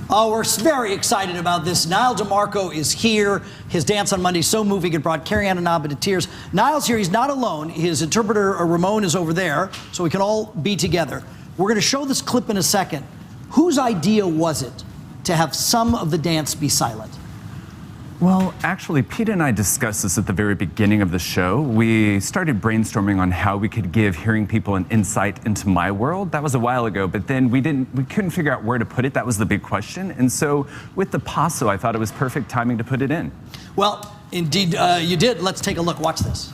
Oh, we're very excited about this. Nyle DiMarco is here. His Dance on Monday so moving it brought Carrie Ann and Abba to tears. Nile's here. He's not alone. His interpreter, Ramon, is over there, so we can all be together. We're going to show this clip in a second. Whose idea was it to have some of the dance be silent? Well, actually, Pete and I discussed this at the very beginning of the show. We started brainstorming on how we could give hearing people an insight into my world. That was a while ago, but then we couldn't figure out where to put it. That was the big question. And so with the paso, I thought it was perfect timing to put it in. Well, indeed, you did. Let's take a look. Watch this.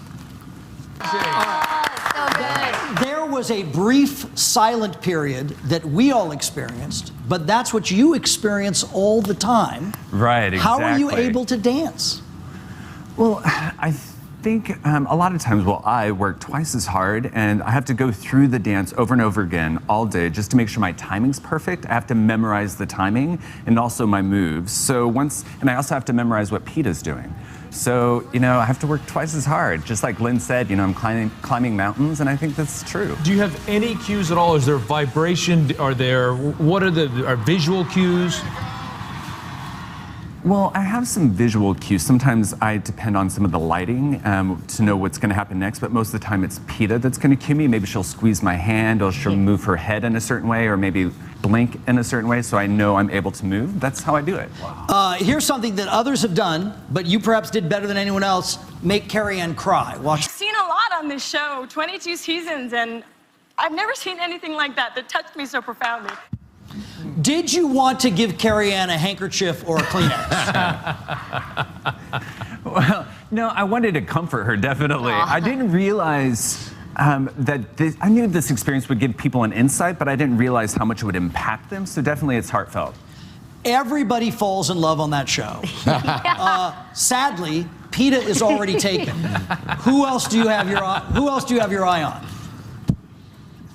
So good. There was a brief silent period that we all experienced, but that's what you experience all the time. Right, exactly. How are you able to dance? Well, I think a lot of times, I work twice as hard, and I have to go through the dance over and over again all day just to make sure my timing's perfect. I have to memorize the timing and also my moves. And I also have to memorize what Pete is doing. So, I have to work twice as hard. Just like Lynn said, I'm climbing mountains, and I think that's true. Do you have any cues at all? Is there vibration? What are visual cues? Well, I have some visual cues. Sometimes I depend on some of the lighting to know what's going to happen next, but most of the time it's Peta that's going to cue me. Maybe she'll squeeze my hand, or she'll move her head in a certain way, or maybe blink in a certain way, so I know I'm able to move. That's how I do it. Wow. Here's something that others have done, but you perhaps did better than anyone else. Make Carrie Ann cry. Watch. I've seen a lot on this show, 22 seasons, and I've never seen anything like that touched me so profoundly. Did you want to give Carrie Ann a handkerchief or a Kleenex? Well, no, I wanted to comfort her, definitely. I didn't realize I knew this experience would give people an insight, but I didn't realize how much it would impact them, so definitely it's heartfelt. Everybody falls in love on that show. Sadly, Peta is already taken. Who else do you have your eye on?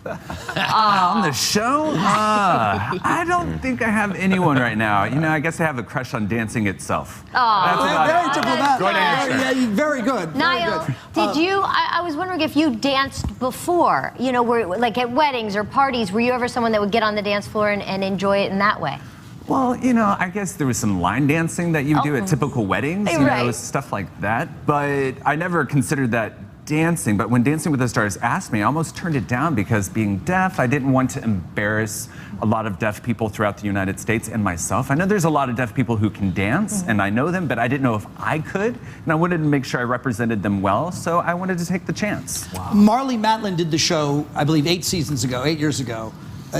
On the show? I don't think I have anyone right now. I guess I have a crush on dancing itself. Very diplomatic. Good answer. Yeah, very good. Nyle, did you, I was wondering if you danced before, like at weddings or parties, were you ever someone that would get on the dance floor and enjoy it in that way? Well, I guess there was some line dancing that you do at typical weddings, stuff like that. But I never considered that dancing. But when Dancing with the Stars asked me, I almost turned it down because being deaf, I didn't want to embarrass a lot of deaf people throughout the United States and myself. I know there's a lot of deaf people who can dance, and I know them, but I didn't know if I could. And I wanted to make sure I represented them well, so I wanted to take the chance. Wow. Marlee Matlin did the show, I believe, 8 years ago.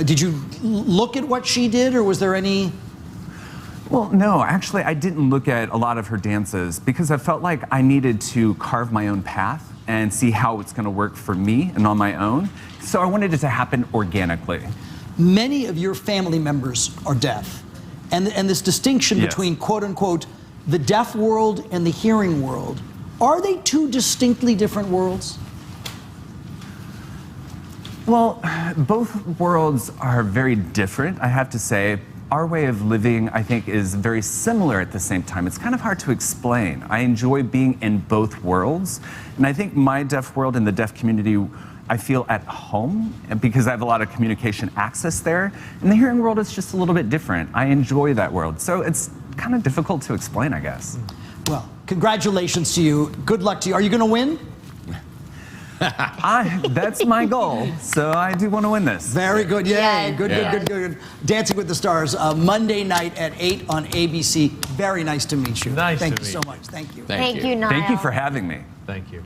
Did you look at what she did, or was there any... Well, no, actually, I didn't look at a lot of her dances because I felt like I needed to carve my own path and see how it's going to work for me and on my own. So I wanted it to happen organically. Many of your family members are deaf. And this distinction between, quote unquote, the deaf world and the hearing world, are they two distinctly different worlds? Well, both worlds are very different, I have to say. Our way of living, I think, is very similar at the same time. It's kind of hard to explain. I enjoy being in both worlds. And I think my deaf world and the deaf community, I feel at home because I have a lot of communication access there. And the hearing world is just a little bit different. I enjoy that world. So it's kind of difficult to explain, I guess. Well, congratulations to you. Good luck to you. Are you going to win? That's my goal, so I do want to win this. Very good, yay. Yeah, Good. Dancing with the Stars, Monday night at 8 on ABC. Very nice to meet you. Nice Thank to you meet so you. much. Thank you. Thank you, Nyle. Thank you for having me. Thank you.